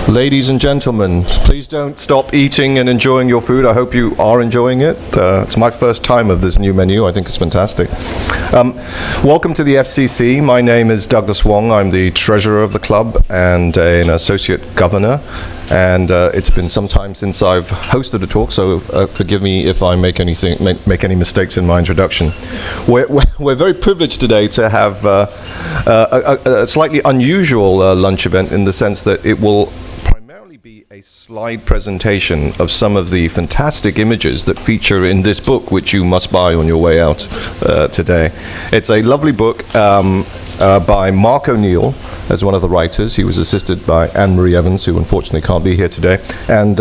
Ladies and gentlemen, please don't stop eating and enjoying your food. I hope you are enjoying it. It's my first time of this new menu. I think it's fantastic. Welcome to the FCC. My name is Douglas Wong. I'm the treasurer of the club and an associate governor. And it's been some time since I've hosted a talk, so forgive me if I make any mistakes in my introduction. We're very privileged today to have a slightly unusual lunch event in the sense that it will primarily be a slide presentation of some of the fantastic images that feature in this book, which you must buy on your way out today. It's a lovely book by Mark O'Neill as one of the writers. He was assisted by Annemarie Evans, who unfortunately can't be here today, and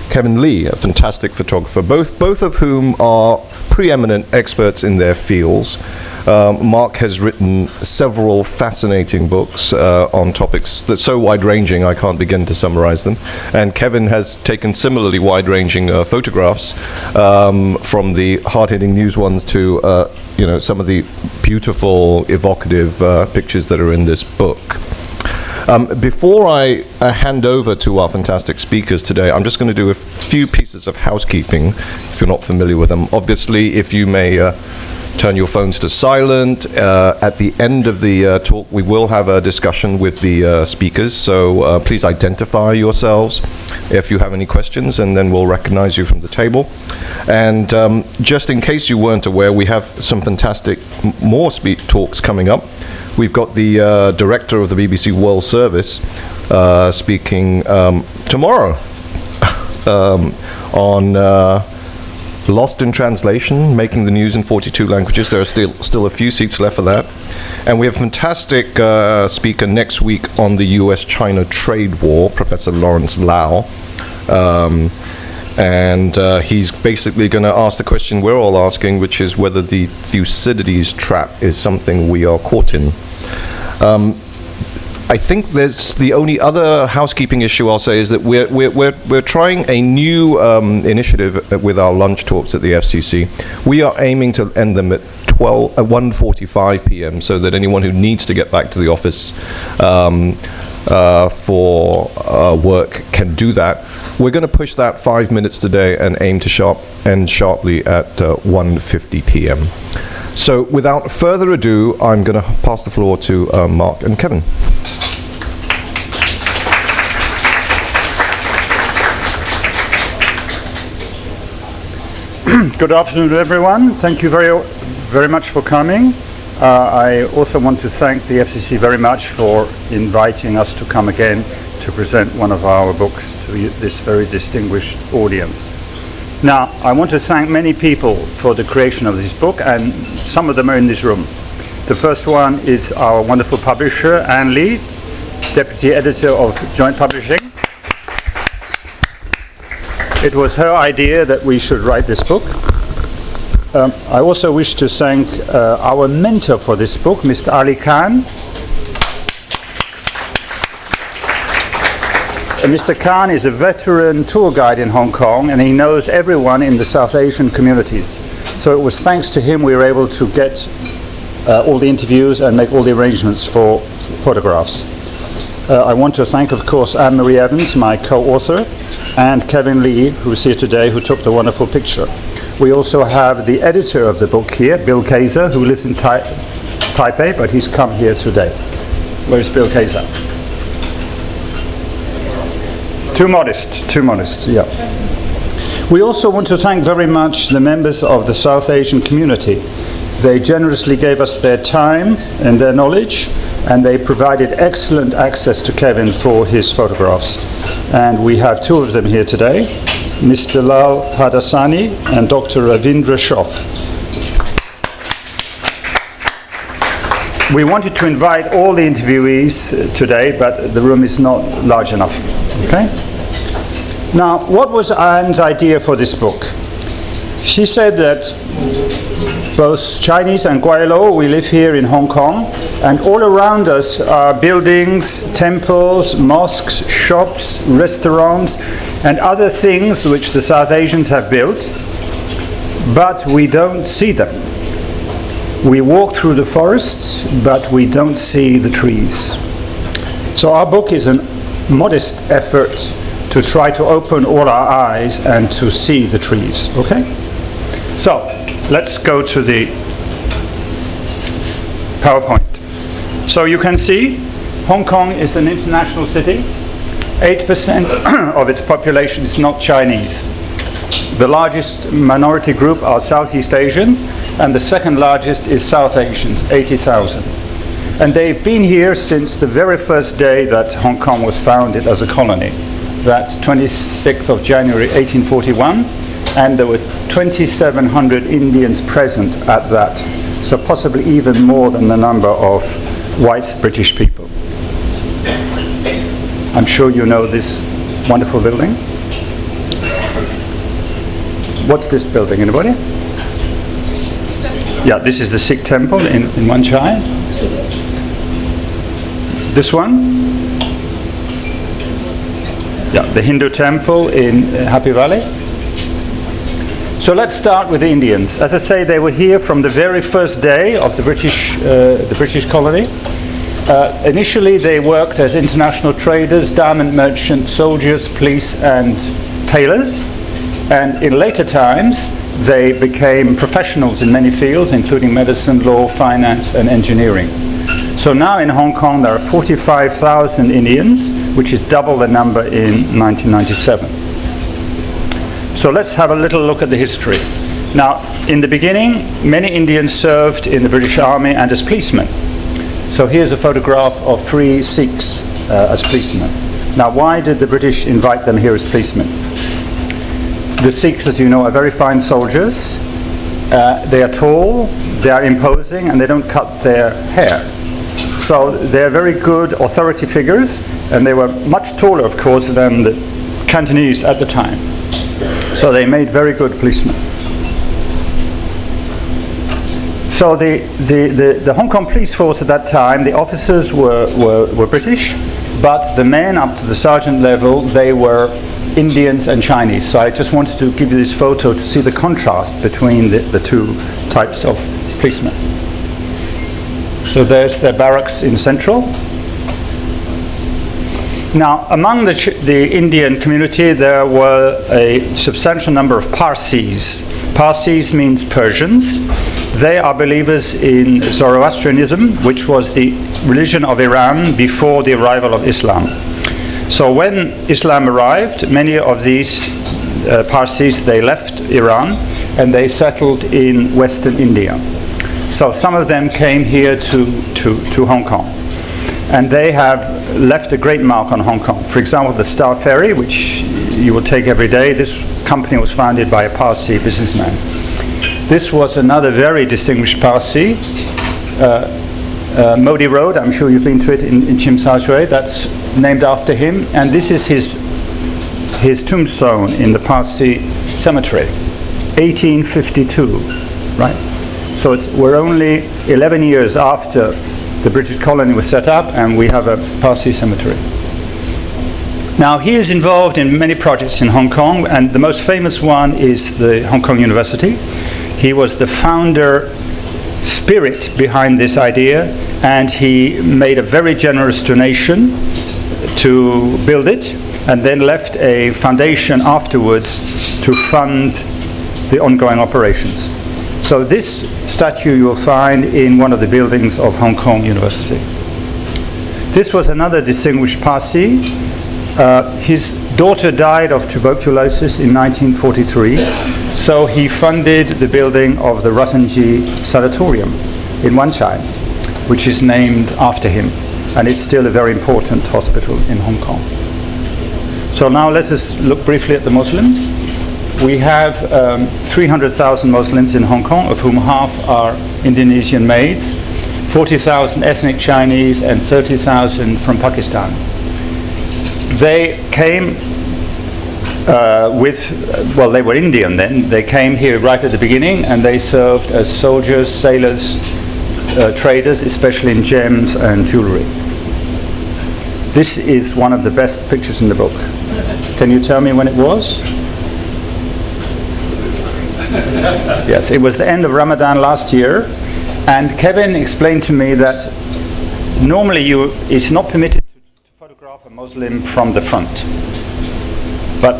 Kevin Lee, a fantastic photographer, both of whom are preeminent experts in their fields. Mark has written several fascinating books on topics that are so wide-ranging I can't begin to summarize them. And Kevin has taken similarly wide-ranging photographs, from the hard-hitting news ones to some of the beautiful, evocative pictures that are in this book. Before I hand over to our fantastic speakers today, I'm just going to do a few pieces of housekeeping, if you're not familiar with them. Obviously, if you may turn your phones to silent. At the end of the talk, we will have a discussion with the speakers, so please identify yourselves if you have any questions, and then we'll recognize you from the table. And just in case you weren't aware, we have some fantastic more talks coming up. We've got the director of the BBC World Service speaking tomorrow on Lost in Translation, Making the News in 42 Languages. There are still a few seats left for that. And we have a fantastic speaker next week on the US-China trade war, Professor Lawrence Lau. And he's basically going to ask the question we're all asking, which is whether the Thucydides trap is something we are caught in. I think there's the only other housekeeping issue I'll say is that we're trying a new initiative with our lunch talks at the FCC. We are aiming to end them at 1:45 p.m. so that anyone who needs to get back to the office for work can do that. We're going to push that 5 minutes today and aim to end sharply at 1:50 p.m. So without further ado, I'm going to pass the floor to Mark and Kevin. Good afternoon, everyone. Thank you very much for coming. I also want to thank the FCC very much for inviting us to come again to present one of our books to this very distinguished audience. Now, I want to thank many people for the creation of this book, and some of them are in this room. The first one is our wonderful publisher, Anne Lee, Deputy Editor of Joint Publishing. It was her idea that we should write this book. I also wish to thank our mentor for this book, Mr. Ali Khan. Mr. Khan is a veteran tour guide in Hong Kong, and he knows everyone in the South Asian communities. So it was thanks to him we were able to get all the interviews and make all the arrangements for photographs. I want to thank, of course, Annemarie Evans, my co-author, and Kevin Lee, who's here today, who took the wonderful picture. We also have the editor of the book here, Bill Kaiser, who lives in Taipei, but he's come here today. Where is Bill Kaiser? Too modest, yeah. We also want to thank very much the members of the South Asian community. They generously gave us their time and their knowledge, and they provided excellent access to Kevin for his photographs. And we have two of them here today, Mr. Lal Hadassani and Dr. Ravindra Shroff. We wanted to invite all the interviewees today, but the room is not large enough. Okay? Now, what was Anne's idea for this book? She said that both Chinese and Guaylo, we live here in Hong Kong, and all around us are buildings, temples, mosques, shops, restaurants, and other things which the South Asians have built, but we don't see them. We walk through the forests, but we don't see the trees. So our book is an modest effort to try to open all our eyes and to see the trees, okay? So, let's go to the PowerPoint. So you can see Hong Kong is an international city. 8% of its population is not Chinese. The largest minority group are Southeast Asians, and the second largest is South Asians, 80,000. And they've been here since the very first day that Hong Kong was founded as a colony. That's 26th of January 1841, and there were 2,700 Indians present at that, so possibly even more than the number of white British people. I'm sure you know this wonderful building. What's this building, anybody? Yeah, this is the Sikh temple in Wan Chai. This one? Yeah, the Hindu temple in Happy Valley. So let's start with the Indians. As I say, they were here from the very first day of the British colony. Initially, they worked as international traders, diamond merchants, soldiers, police, and tailors. And in later times, they became professionals in many fields, including medicine, law, finance, and engineering. So now in Hong Kong, there are 45,000 Indians, which is double the number in 1997. So let's have a little look at the history. Now, in the beginning, many Indians served in the British Army and as policemen. So here's a photograph of 3 Sikhs as policemen. Now, why did the British invite them here as policemen? The Sikhs, as you know, are very fine soldiers. They are tall, they are imposing, and they don't cut their hair. So they're very good authority figures, and they were much taller, of course, than the Cantonese at the time. So they made very good policemen. So the Hong Kong police force at that time, the officers were British, but the men up to the sergeant level, they were Indians and Chinese. So I just wanted to give you this photo to see the contrast between the two types of policemen. So there's their barracks in Central. Now, among the Indian community, there were a substantial number of Parsis. Parsis means Persians. They are believers in Zoroastrianism, which was the religion of Iran before the arrival of Islam. So when Islam arrived, many of these Parsis, they left Iran and they settled in Western India. So some of them came here to Hong Kong. And they have left a great mark on Hong Kong. For example, the Star Ferry, which you will take every day, this company was founded by a Parsi businessman. This was another very distinguished Parsi. Modi Road, I'm sure you've been to it in Tsim Sha Tsui, that's named after him. And this is his tombstone in the Parsi cemetery, 1852, right? So we're only 11 years after the British colony was set up, and we have a Parsi cemetery. Now, he is involved in many projects in Hong Kong, and the most famous one is the Hong Kong University. He was the founder spirit behind this idea, and he made a very generous donation to build it, and then left a foundation afterwards to fund the ongoing operations. So this statue you will find in one of the buildings of Hong Kong University. This was another distinguished Parsi. His daughter died of tuberculosis in 1943, so he funded the building of the Ratanji Sanatorium in Wan Chai, which is named after him, and it's still a very important hospital in Hong Kong. So now let us look briefly at the Muslims. We have 300,000 Muslims in Hong Kong, of whom half are Indonesian maids, 40,000 ethnic Chinese, and 30,000 from Pakistan. They came they were Indian then. They came here right at the beginning, and they served as soldiers, sailors, traders, especially in gems and jewelry. This is one of the best pictures in the book. Can you tell me when it was? Yes, it was the end of Ramadan last year, and Kevin explained to me that normally it's not permitted to photograph photograph a Muslim from the front. But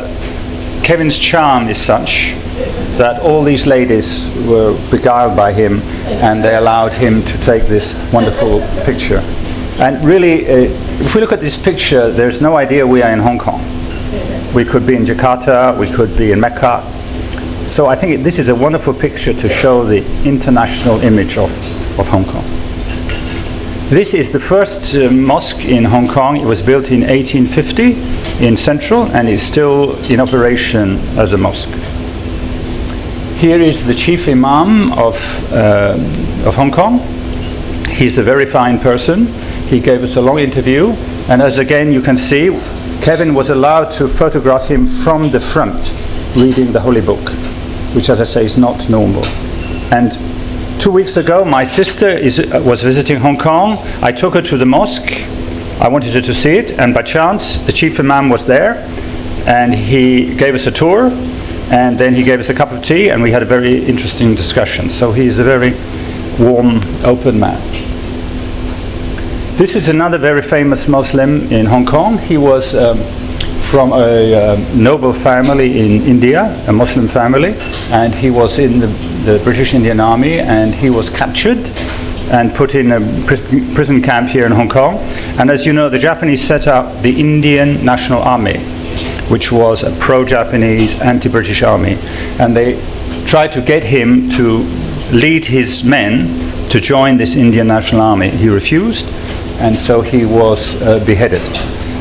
Kevin's charm is such that all these ladies were beguiled by him, and they allowed him to take this wonderful picture. And really, if we look at this picture, there's no idea we are in Hong Kong. We could be in Jakarta, we could be in Mecca. So I think this is a wonderful picture to show the international image of Hong Kong. This is the first mosque in Hong Kong. It was built in 1850 in Central, and is still in operation as a mosque. Here is the chief Imam of Hong Kong. He's a very fine person. He gave us a long interview, and as again you can see, Kevin was allowed to photograph him from the front, reading the Holy Book, which, as I say, is not normal. And 2 weeks ago, my sister was visiting Hong Kong. I took her to the mosque. I wanted her to see it, and by chance, the chief imam was there, and he gave us a tour, and then he gave us a cup of tea, and we had a very interesting discussion. So he's a very warm, open man. This is another very famous Muslim in Hong Kong. He was from a noble family in India, a Muslim family, and he was in the British Indian Army, and he was captured and put in a prison camp here in Hong Kong. And as you know, the Japanese set up the Indian National Army, which was a pro-Japanese, anti-British army. And they tried to get him to lead his men to join this Indian National Army. He refused, and so he was beheaded.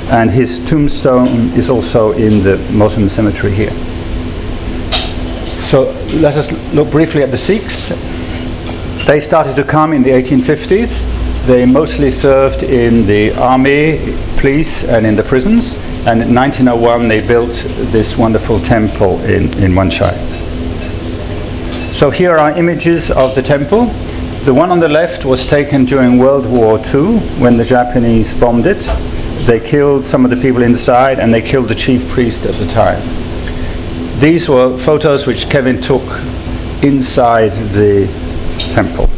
And his tombstone is also in the Muslim cemetery here. So let us look briefly at the Sikhs. They started to come in the 1850s. They mostly served in the army, police, and in the prisons. And in 1901 they built this wonderful temple in Wan Chai. So here are images of the temple. The one on the left was taken during World War II when the Japanese bombed it. They killed some of the people inside, and they killed the chief priest at the time. These were photos which Kevin took inside the temple.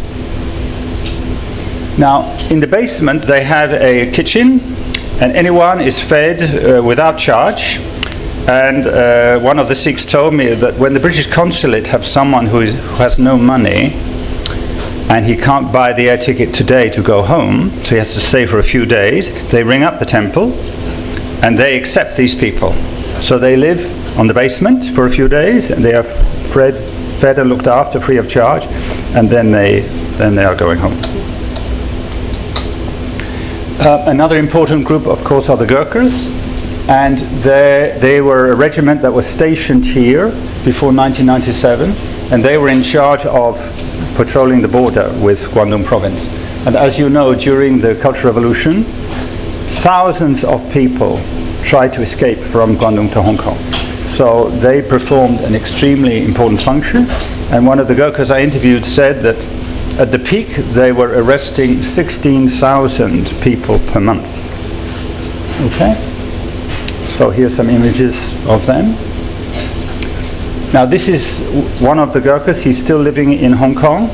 Now, in the basement they have a kitchen, and anyone is fed without charge. And one of the Sikhs told me that when the British consulate have someone who has no money, and he can't buy the air ticket today to go home, so he has to stay for a few days, they ring up the temple, and they accept these people. So they live on the basement for a few days, and they are fed and looked after free of charge, and then they are going home. Another important group, of course, are the Gurkhas, and they were a regiment that was stationed here before 1997, and they were in charge of patrolling the border with Guangdong province. And as you know, during the Cultural Revolution, thousands of people tried to escape from Guangdong to Hong Kong. So they performed an extremely important function, and one of the Gurkhas I interviewed said that at the peak they were arresting 16,000 people per month. Okay? So here's some images of them. Now this is one of the Gurkhas. He's still living in Hong Kong.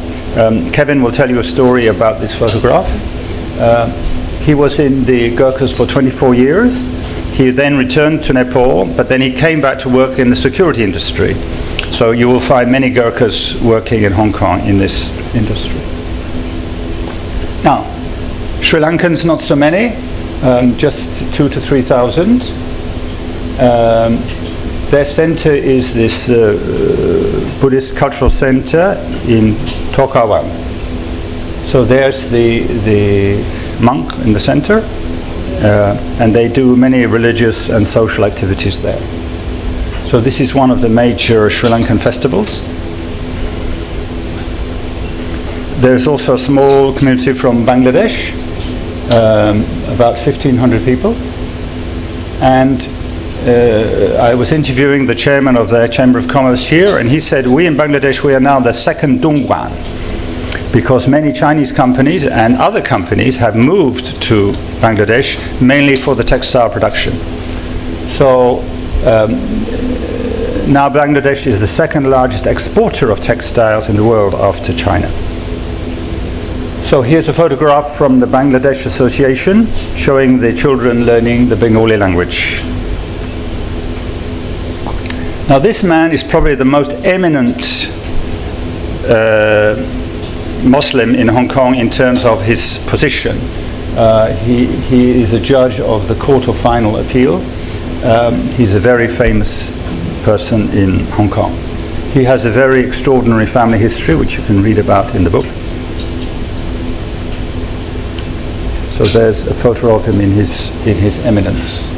Kevin will tell you a story about this photograph. He was in the Gurkhas for 24 years. He then returned to Nepal, but then he came back to work in the security industry. So you will find many Gurkhas working in Hong Kong in this industry. Now, Sri Lankans, not so many, just 2,000 to 3,000. Their center is this Buddhist cultural center in Tokawan. So there's the monk in the center, and they do many religious and social activities there. So this is one of the major Sri Lankan festivals. There's also a small community from Bangladesh, about 1,500 people. And I was interviewing the chairman of the Chamber of Commerce here, and he said, we in Bangladesh, we are now the second Dongguan, because many Chinese companies and other companies have moved to Bangladesh, mainly for the textile production. So now Bangladesh is the second largest exporter of textiles in the world after China. So here's a photograph from the Bangladesh Association showing the children learning the Bengali language. Now this man is probably the most eminent Muslim in Hong Kong in terms of his position. He is a judge of the Court of Final Appeal. He's a very famous person in Hong Kong. He has a very extraordinary family history, which you can read about in the book. So there's a photo of him in his eminence.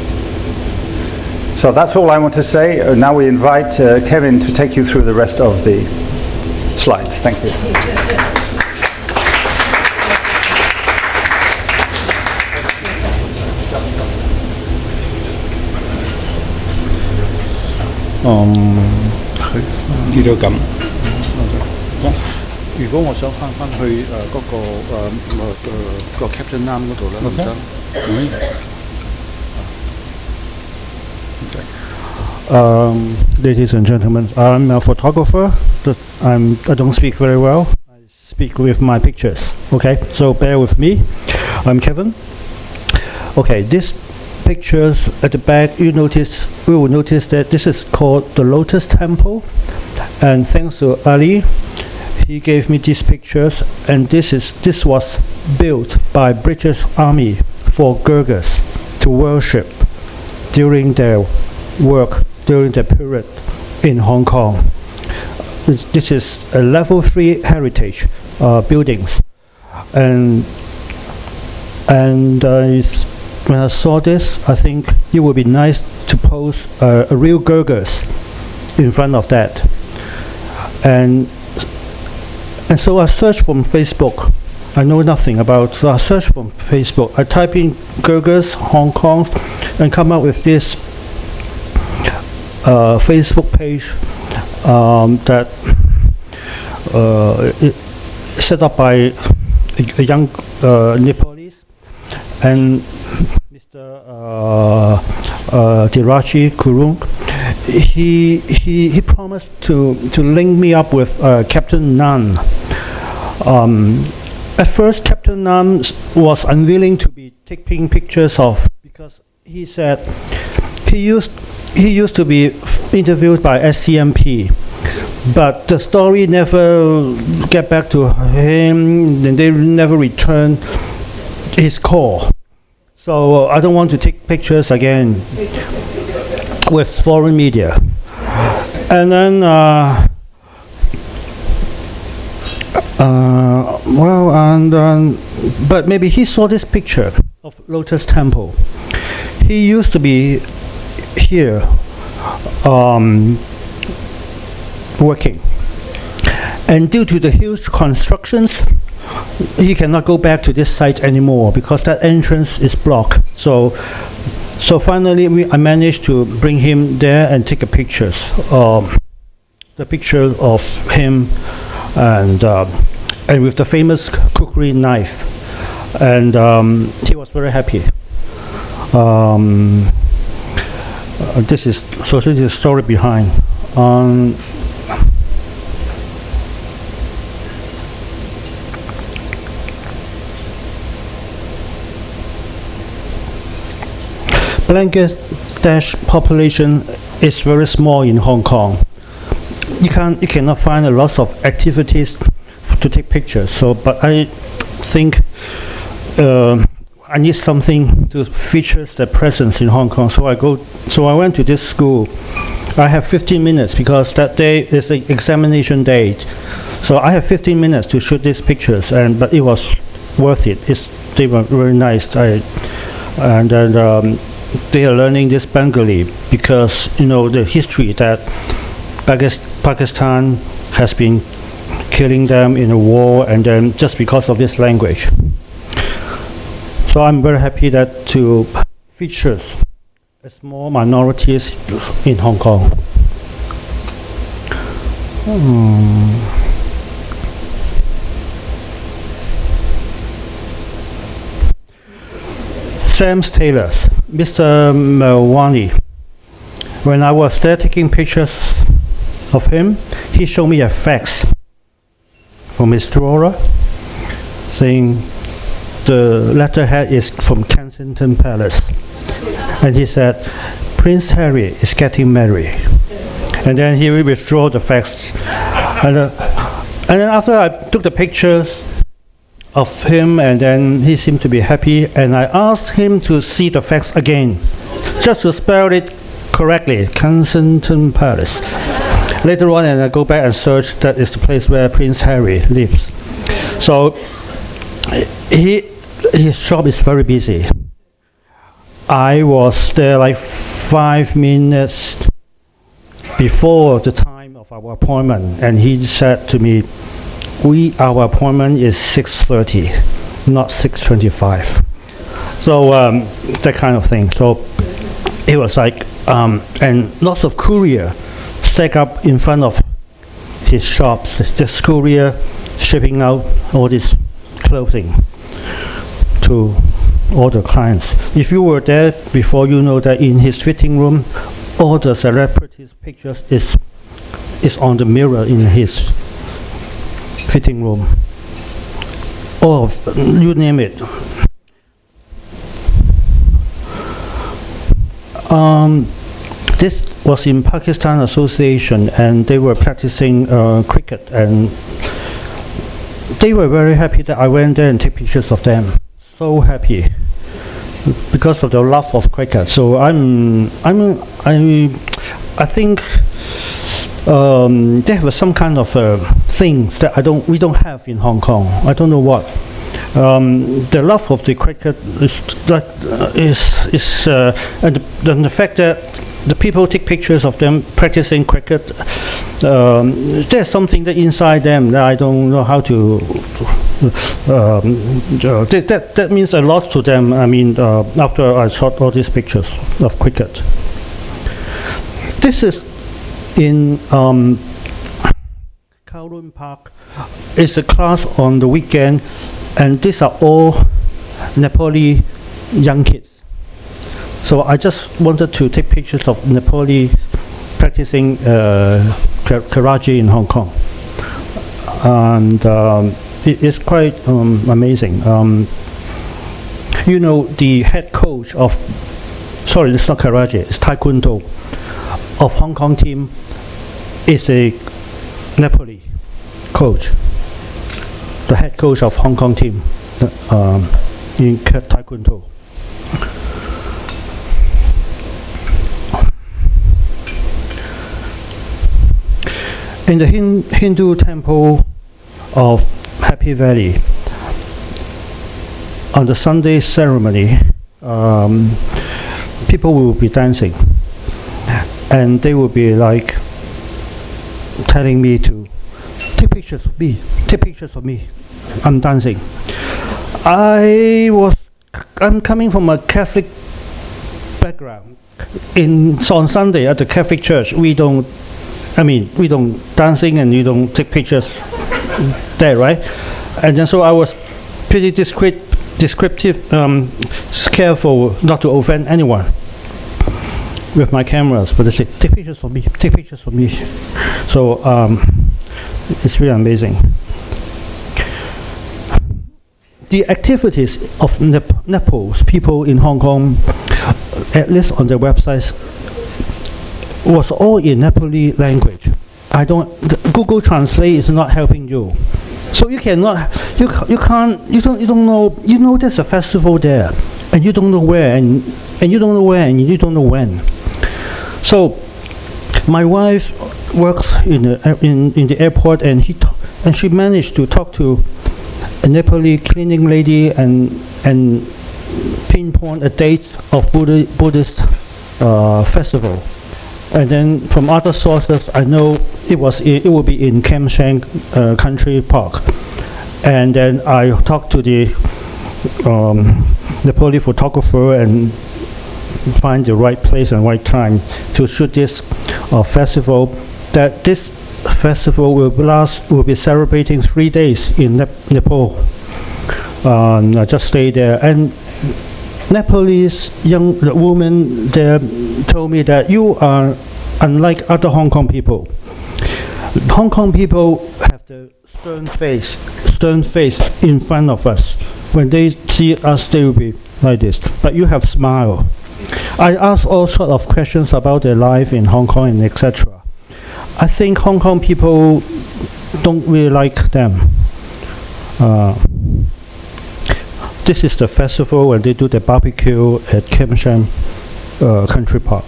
So that's all I want to say. Now we invite Kevin to take you through the rest of the slides. Thank you. Captain Nam 嗰度啦，唔得。Ladies and gentlemen, I'm a photographer. I don't speak very well. I speak with my pictures. Okay, so bear with me. I'm Kevin. Okay, these pictures at the back, we will notice that this is called the Lotus Temple, and thanks to Ali, he gave me these pictures, and this was built by British Army for Gurkhas to worship during their work during the period in Hong Kong. This is a level 3 heritage buildings, and when I saw this, I think it would be nice to pose a real Gurkhas in front of that, and so I searched from Facebook. I know nothing about, so I searched from Facebook. I type in Gurkhas Hong Kong and come up with this Facebook page that set up by a young Nepalese, and Mr. Dirachi Kurung. He promised to link me up with Captain Nan. At first, Captain Nan was unwilling to be taking pictures of, because he said he used to be interviewed by SCMP, but the story never get back to him, and they never returned his call. So I don't want to take pictures again with foreign media. And then but maybe he saw this picture of Lotus Temple. He used to be here working, and due to the huge constructions, he cannot go back to this site anymore because that entrance is blocked. So finally I managed to bring him there and take a pictures, the picture of him and with the famous cookery knife, and he was very happy. This is the story behind. Bangladesh population is very small in Hong Kong. You cannot find a lot of activities to take pictures. So, but I think I need something to feature their presence in Hong Kong. So I went to this school. I have 15 minutes because that day is the examination date. So I have 15 minutes to shoot these pictures, but it was worth it. They were very nice. They are learning this Bengali because the history that Pakistan has been killing them in a war, and then just because of this language. So I'm very happy that to feature a small minorities in Hong Kong. Sam's Tailors, Mr. Melwani. When I was there taking pictures of him, he showed me a fax from his drawer saying the letterhead is from Kensington Palace. And he said, Prince Harry is getting married. And then he withdrew the fax. And then after I took the pictures of him, and then he seemed to be happy, and I asked him to see the fax again, just to spell it correctly, Kensington Palace. Later on, and I go back and search, that is the place where Prince Harry lives. So his shop is very busy. I was there like 5 minutes before the time of our appointment, and he said to me, our appointment is 6:30, not 6:25. So that kind of thing. So it was like, and lots of courier stack up in front of his shops. This courier shipping out all this clothing to all the clients. If you were there before, you know that in his fitting room, all the celebrities' pictures is on the mirror in his fitting room. Or you name it. This was in Pakistan Association, and they were practicing cricket, and they were very happy that I went there and take pictures of them. So happy because of the love of cricket. So I think there was some kind of things that we don't have in Hong Kong. I don't know what. The love of the cricket and the fact that the people take pictures of them practicing cricket. There's something that inside them that I don't know how to. That means a lot to them. I mean, after I shot all these pictures of cricket. This is in Kowloon Park. It's a class on the weekend, and these are all Nepali young kids. So I just wanted to take pictures of Nepali practicing karate in Hong Kong, and it's quite amazing. You know, the head coach of, sorry, it's not karate, it's taekwondo, of Hong Kong team is a Nepali coach. The head coach of Hong Kong team in taekwondo. In the Hindu temple of Happy Valley, on the Sunday ceremony, people will be dancing, and they will be like telling me to take pictures of me, take pictures of me. I'm dancing. I'm coming from a Catholic background. On Sunday at the Catholic church, we don't dancing and you don't take pictures there, right? And then so I was pretty descriptive, careful not to offend anyone with my cameras, but they say, take pictures of me, take pictures of me. So it's really amazing. The activities of Nepal's people in Hong Kong, at least on their websites, was all in Nepali language. Google Translate is not helping you. So you don't know there's a festival there, and you don't know where, and you don't know where, and you don't know when. So my wife works in the airport, and she managed to talk to a Nepali cleaning lady and pinpoint a date of Buddhist festival. And then from other sources, I know it will be in Kam Shang Country Park. And then I talked to the Nepali photographer and find the right place and right time to shoot this festival. That this festival will be celebrating 3 days in Nepal. I just stayed there, and Nepalese young woman there told me that you are unlike other Hong Kong people. Hong Kong people have the stern face, stern face in front of us. When they see us, they will be like this. But you have smile. I ask all sorts of questions about their life in Hong Kong and etc. I think Hong Kong people don't really like them. This is the festival when they do the barbecue at Kam Shan Country Park.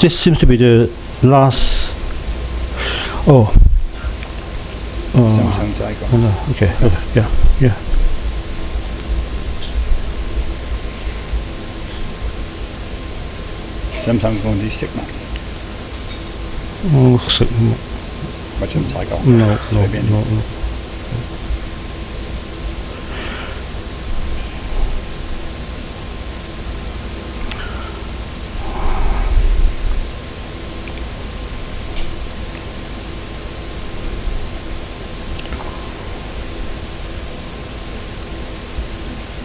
This seems to be the last. Oh. Okay. Yeah. Sometimes 講啲食物，食物或者唔使講， No.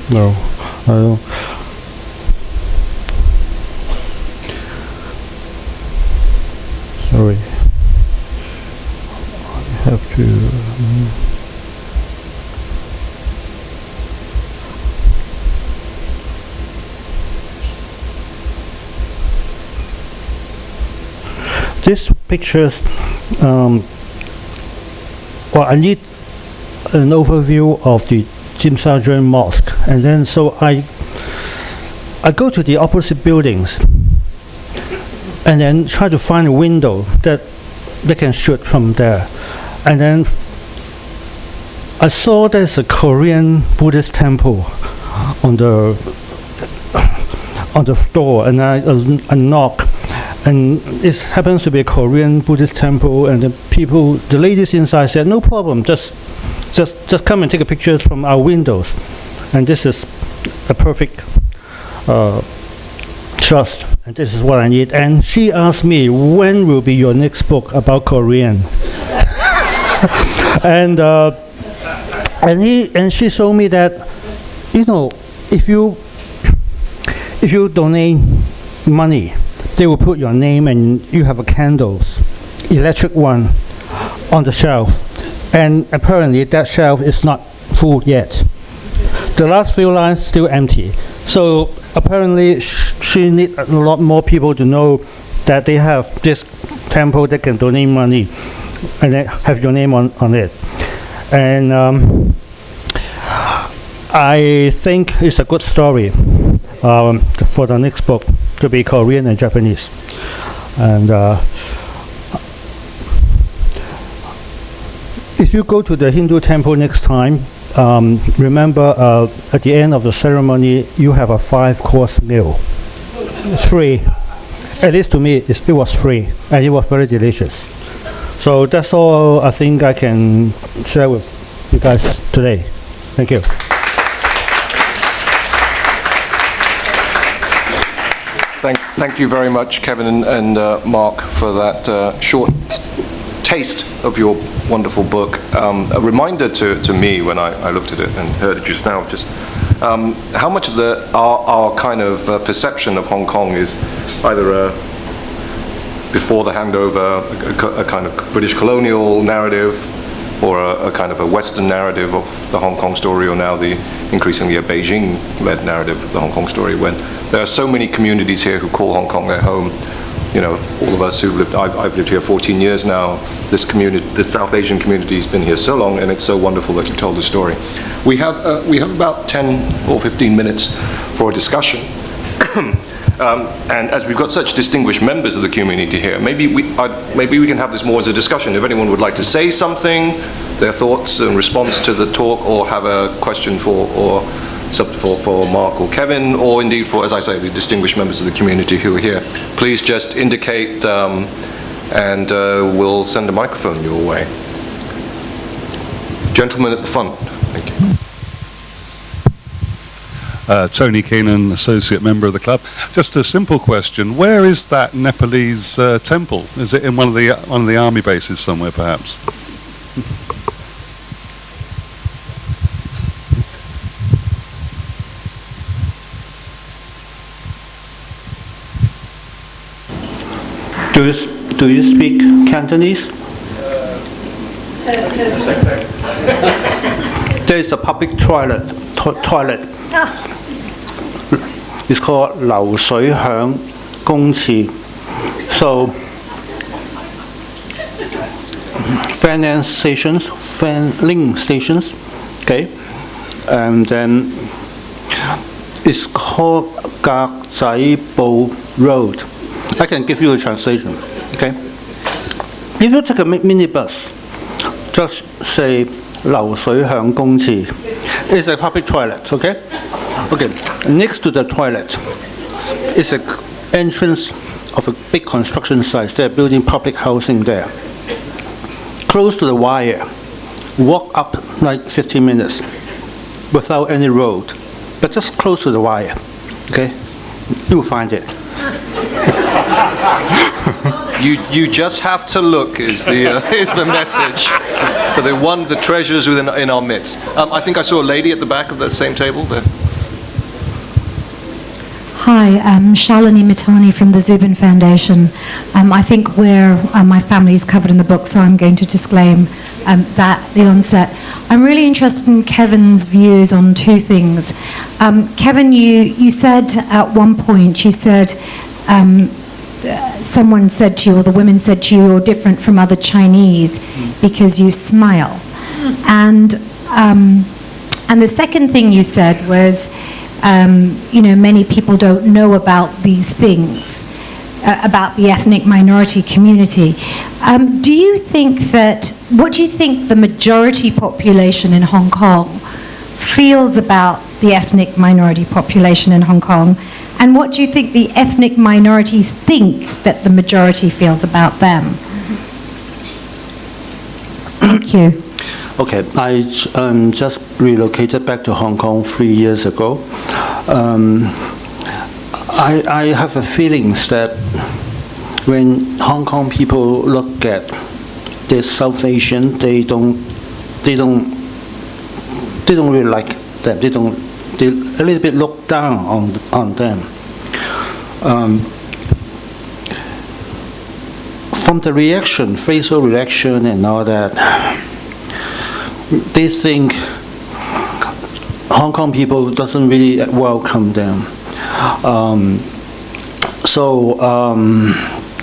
No, I don't. Sorry. I have to. This pictures. Well, I need an overview of the Tsim Sha Tsui Mosque, and then so I go to the opposite buildings and then try to find a window that they can shoot from there. And then I saw there's a Korean Buddhist temple on the door, and I knock, and it happens to be a Korean Buddhist temple, and the ladies inside said, no problem, just come and take a picture from our windows. And this is a perfect trust, and this is what I need. And she asked me, when will be your next book about Korean? and she showed me that, if you donate money, they will put your name, and you have a candles, electric one, on the shelf. And apparently that shelf is not full yet. The last few lines still empty. So apparently she needs a lot more people to know that they have this temple that can donate money and then have your name on it. And I think it's a good story for the next book to be Korean and Japanese. And if you go to the Hindu temple next time, remember at the end of the ceremony, you have a 5-course meal. It's free. At least to me, it was free, and it was very delicious. So that's all I think I can share with you guys today. Thank you. Thank you very much, Kevin and Mark, for that short taste of your wonderful book. A reminder to me when I looked at it and heard it just now, just how much of our kind of perception of Hong Kong is either before the handover, a kind of British colonial narrative, or a kind of a Western narrative of the Hong Kong story, or now the increasingly a Beijing-led narrative of the Hong Kong story, when there are so many communities here who call Hong Kong their home. All of us who've lived, I've lived here 14 years now. This community, the South Asian community, has been here so long, and it's so wonderful that you told the story. We have about 10 or 15 minutes for a discussion. And as we've got such distinguished members of the community here, maybe we can have this more as a discussion. If anyone would like to say something, their thoughts in response to the talk, or have a question for Mark or Kevin, or indeed for, as I say, the distinguished members of the community who are here, please just indicate, and we'll send a microphone your way. Gentleman at the front. Thank you. Tony Keenan, associate member of the club. Just a simple question: where is that Nepalese temple? Is it in one of the army bases somewhere, perhaps? Do you speak Cantonese? There is a public toilet. It's called 流水響公廁. So, fan link stations, okay, and then it's called 格仔埔 Road. I can give you a translation, okay. If you take a minibus, just say 流水響公廁. It's a public toilet, okay. Okay. Next to the toilet is an entrance of a big construction site. They're building public housing there. Close to the wire, walk up like 15 minutes without any road, but just close to the wire, okay? You'll find it. You just have to look is the message for the treasures in our midst. I think I saw a lady at the back of that same table there. Hi, I'm Shalini Mitani from the Zubin Foundation. I think my family is covered in the book, so I'm going to disclaim that at the onset. I'm really interested in Kevin's views on two things. Kevin, you said at one point, you said someone said to you, or the women said to you, you're different from other Chinese because you smile. And the second thing you said was, many people don't know about these things, about the ethnic minority community. What do you think the majority population in Hong Kong feels about the ethnic minority population in Hong Kong? And what do you think the ethnic minorities think that the majority feels about them? Thank you. Okay, I just relocated back to Hong Kong 3 years ago. I have a feeling that when Hong Kong people look at the South Asian, they don't really like them. They a little bit look down on them. From the reaction, facial reaction and all that, they think Hong Kong people doesn't really welcome them.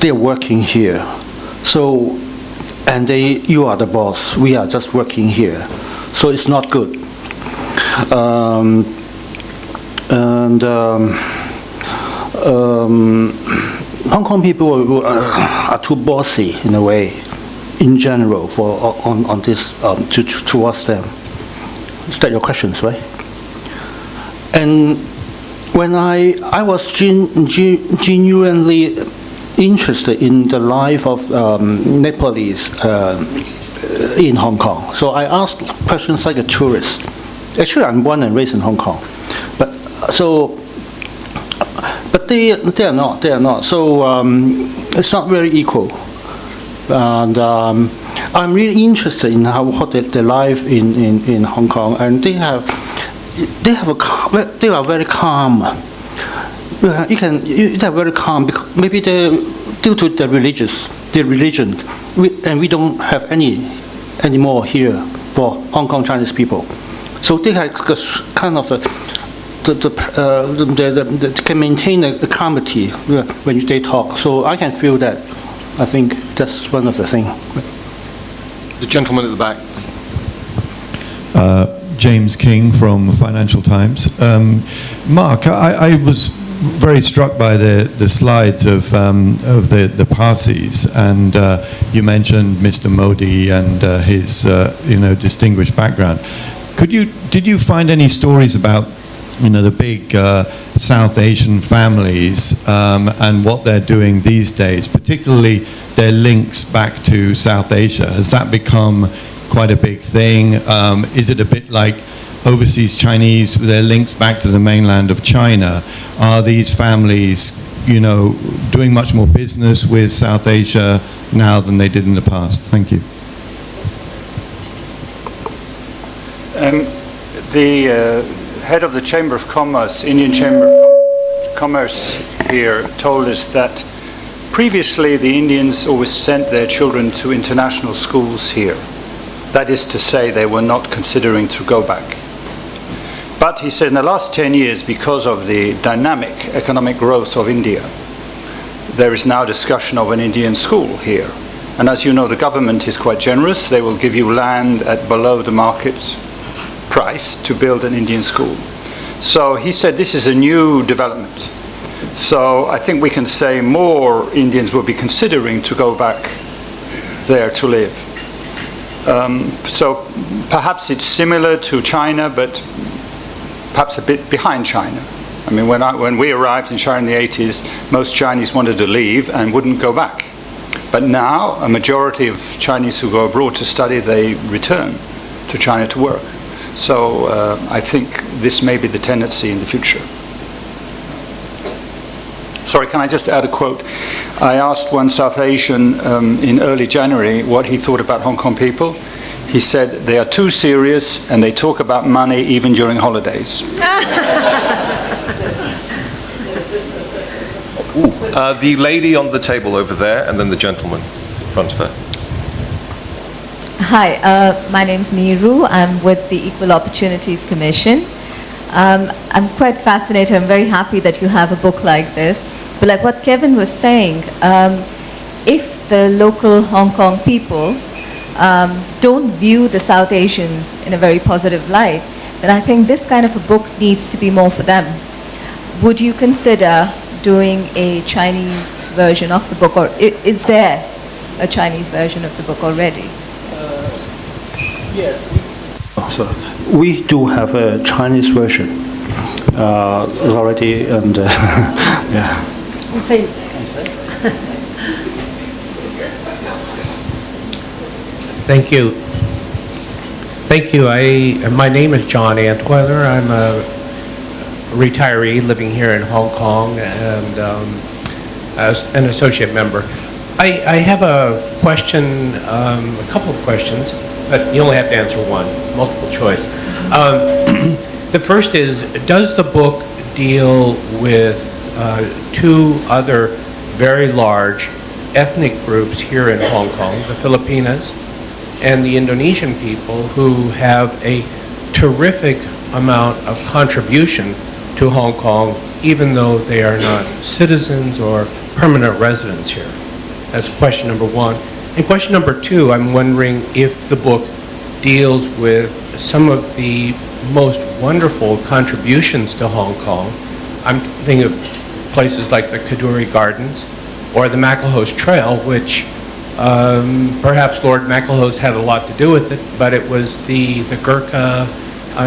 They're working here. You are the boss. We are just working here. So it's not good. Hong Kong people are too bossy in a way, in general, on this towards them. Is that your questions, right? And when I was genuinely interested in the life of Nepalese in Hong Kong, so I asked questions like a tourist. Actually, I'm born and raised in Hong Kong, but they are not. So it's not very equal. And I'm really interested in what their life in Hong Kong, and they are very calm. They're very calm because maybe they're due to their religion, and we don't have any anymore here for Hong Kong Chinese people. So they have kind of they can maintain a calmity when they talk. So I can feel that. I think that's one of the things. The gentleman at the back. James King from Financial Times. Mark, I was very struck by the slides of the Parsis, and you mentioned Mr. Modi and his distinguished background. Did you find any stories about the big South Asian families and what they're doing these days, particularly their links back to South Asia? Has that become quite a big thing? Is it a bit like overseas Chinese, their links back to the mainland of China? Are these families, doing much more business with South Asia now than they did in the past? Thank you. The head of the Chamber of Commerce, Indian Chamber of Commerce here, told us that previously the Indians always sent their children to international schools here. That is to say, they were not considering to go back. But he said in the last 10 years, because of the dynamic economic growth of India, there is now discussion of an Indian school here. And as you know, the government is quite generous. They will give you land at below the market price to build an Indian school. So he said this is a new development. So I think we can say more Indians will be considering to go back there to live. So perhaps it's similar to China, but perhaps a bit behind China. I mean, when we arrived in China in the 80s, most Chinese wanted to leave and wouldn't go back. But now, a majority of Chinese who go abroad to study, they return to China to work. So I think this may be the tendency in the future. Sorry, can I just add a quote? I asked one South Asian in early January what he thought about Hong Kong people. He said, they are too serious and they talk about money even during holidays. The lady on the table over there, and then the gentleman in front of her. Hi, my name's Neeru. I'm with the Equal Opportunities Commission. I'm quite fascinated. I'm very happy that you have a book like this. But like what Kevin was saying, if the local Hong Kong people don't view the South Asians in a very positive light, then I think this kind of a book needs to be more for them. Would you consider doing a Chinese version of the book, or is there a Chinese version of the book already? Yes. We do have a Chinese version already, and yeah. Thank you. Thank you. My name is John Antweiler. I'm a retiree living here in Hong Kong and as an associate member. I have a question, a couple of questions, but you only have to answer one, multiple choice. The first is, does the book deal with two other very large ethnic groups here in Hong Kong, the Filipinos and the Indonesian people, who have a terrific amount of contribution to Hong Kong, even though they are not citizens or permanent residents here? That's question number one. And question number two, I'm wondering if the book deals with some of the most wonderful contributions to Hong Kong. I'm thinking of places like the Kadoorie Gardens or the Maclehose Trail, which perhaps Lord Maclehose had a lot to do with it, but it was the Gurkha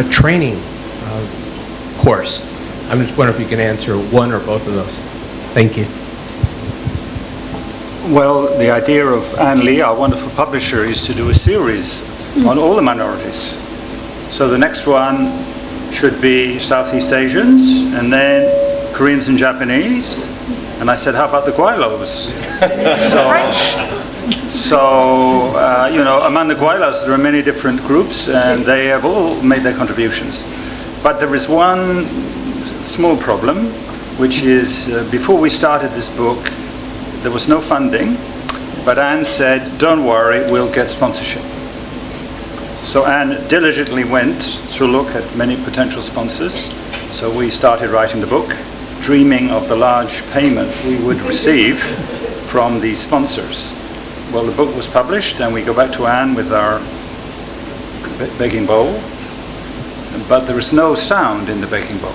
training course. I'm just wondering if you can answer one or both of those. Thank you. Well, the idea of Anne Lee, our wonderful publisher, is to do a series on all the minorities. So the next one should be Southeast Asians, and then Koreans and Japanese. And I said, how about the Guaylos? You know, among the Guaylos, there are many different groups, and they have all made their contributions. But there is one small problem, which is before we started this book, there was no funding, but Anne said, don't worry, we'll get sponsorship. So Anne diligently went to look at many potential sponsors. So we started writing the book, dreaming of the large payment we would receive from the sponsors. Well, the book was published, and we go back to Anne with our begging bowl, but there is no sound in the begging bowl.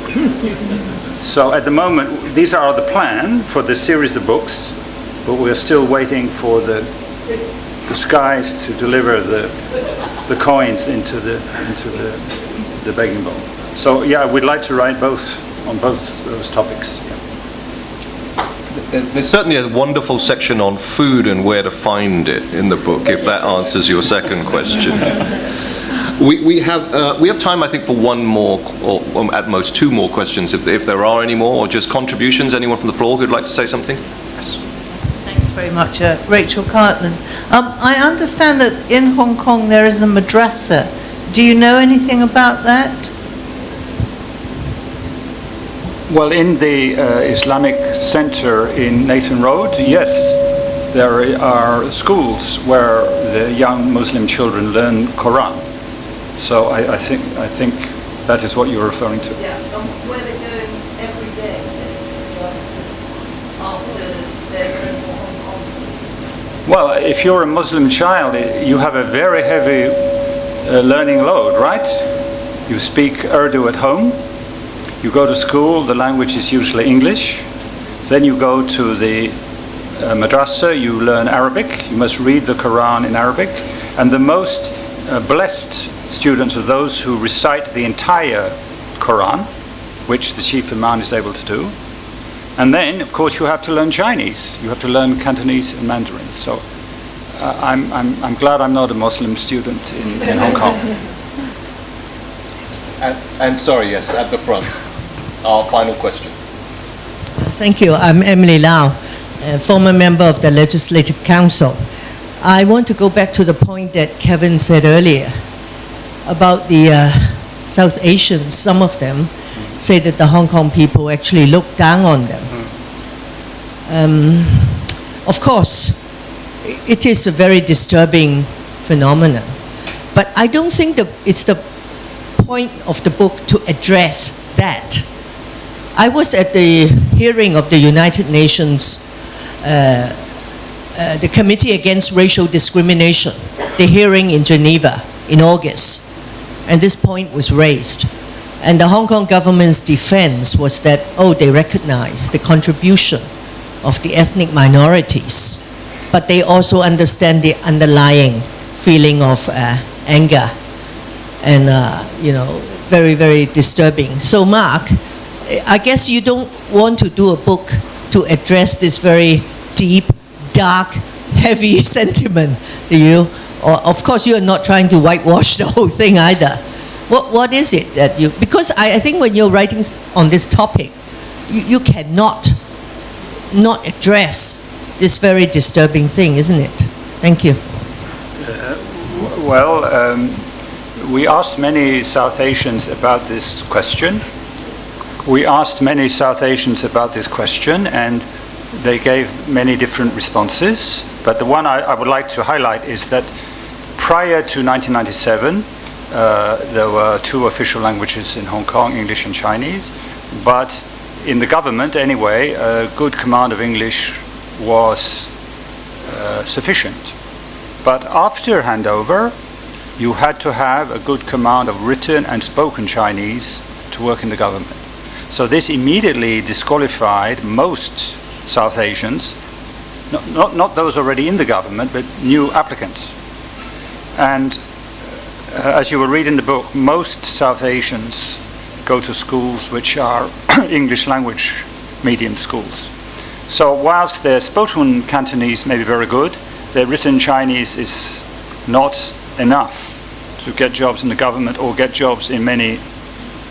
So at the moment, these are the plan for the series of books, but we're still waiting for the skies to deliver the coins into the begging bowl. So yeah, we'd like to write on both those topics. There's certainly a wonderful section on food and where to find it in the book, if that answers your second question. We have time, I think, for one more, or at most two more questions, if there are any more, or just contributions. Anyone from the floor who'd like to say something? Yes. Thanks very much. Rachel Cartland. I understand that in Hong Kong there is a madrasa. Do you know anything about that? Well, in the Islamic Center in Nathan Road, yes, there are schools where the young Muslim children learn Quran. So I think that is what you're referring to. Yeah, where they're going every day after they're in Hong Kong. Well, if you're a Muslim child, you have a very heavy learning load, right? You speak Urdu at home. You go to school, the language is usually English. Then you go to the madrasa, you learn Arabic. You must read the Quran in Arabic. And the most blessed students are those who recite the entire Quran, which the chief imam is able to do. And then, of course, you have to learn Chinese. You have to learn Cantonese and Mandarin. So I'm glad I'm not a Muslim student in Hong Kong. And sorry, yes, at the front. Our final question. Thank you. I'm Emily Lau, a former member of the Legislative Council. I want to go back to the point that Kevin said earlier about the South Asians. Some of them say that the Hong Kong people actually look down on them. Of course, it is a very disturbing phenomenon, but I don't think that it's the point of the book to address that. I was at the hearing of the United Nations, the Committee Against Racial Discrimination, the hearing in Geneva in August, and this point was raised. And the Hong Kong government's defense was that, they recognize the contribution of the ethnic minorities, but they also understand the underlying feeling of anger and, very, very disturbing. So, Mark, I guess you don't want to do a book to address this very deep, dark, heavy sentiment, do you? Or, of course, you are not trying to whitewash the whole thing either. What is it that you... Because I think when you're writing on this topic, you cannot not address this very disturbing thing, isn't it? Thank you. We asked many South Asians about this question. And they gave many different responses. But the one I would like to highlight is that prior to 1997, there were two official languages in Hong Kong, English and Chinese. But in the government, anyway, a good command of English was sufficient. But after handover, you had to have a good command of written and spoken Chinese to work in the government. So this immediately disqualified most South Asians, not those already in the government, but new applicants. And as you will read in the book, most South Asians go to schools which are English language medium schools. So whilst their spoken Cantonese may be very good, their written Chinese is not enough to get jobs in the government or get jobs in many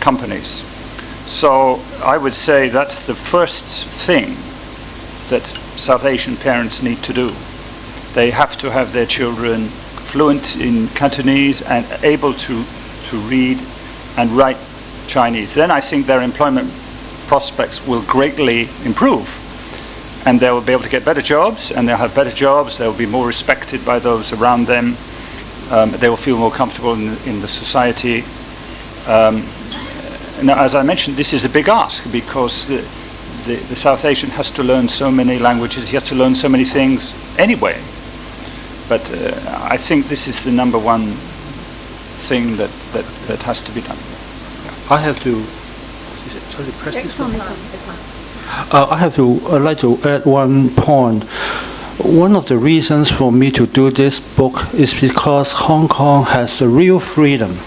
companies. So I would say that's the first thing that South Asian parents need to do. They have to have their children fluent in Cantonese and able to read and write Chinese. Then I think their employment prospects will greatly improve. And they will be able to get better jobs, and they'll have better jobs, they'll be more respected by those around them, they will feel more comfortable in the society. Now, as I mentioned, this is a big ask because the South Asian has to learn so many languages, he has to learn so many things anyway. But I think this is the number one thing that has to be done. I have to... Sorry, press this one. I'd like to add one point. One of the reasons for me to do this book is because Hong Kong has the real freedom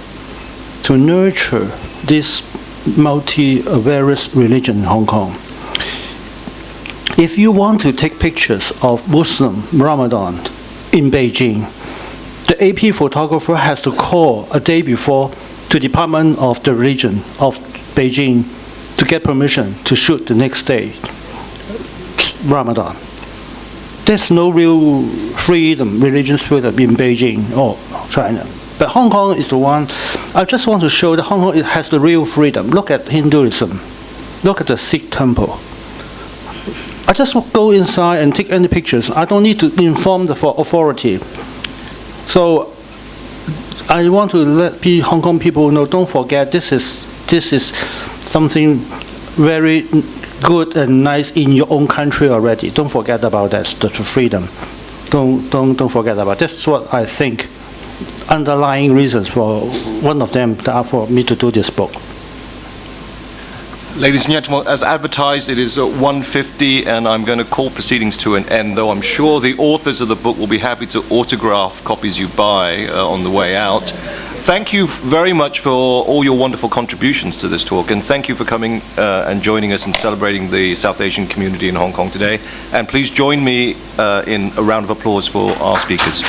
to nurture this various religion in Hong Kong. If you want to take pictures of Muslim Ramadan in Beijing, the AP photographer has to call a day before to Department of the Religion of Beijing to get permission to shoot the next day, Ramadan. There's no real freedom, religious freedom in Beijing or China. But Hong Kong is the one, I just want to show that Hong Kong has the real freedom. Look at Hinduism. look at the Sikh temple. I just go inside and take any pictures. I don't need to inform the authority. So I want to let Hong Kong people know, don't forget, this is something very good and nice in your own country already. Don't forget about that, the freedom. Don't forget about it. That's what I think underlying reasons for one of them for me to do this book. Ladies and gentlemen, as advertised, it is 1:50, and I'm going to call proceedings to an end, though I'm sure the authors of the book will be happy to autograph copies you buy on the way out. Thank you very much for all your wonderful contributions to this talk, and thank you for coming and joining us and celebrating the South Asian community in Hong Kong today. And please join me in a round of applause for our speakers.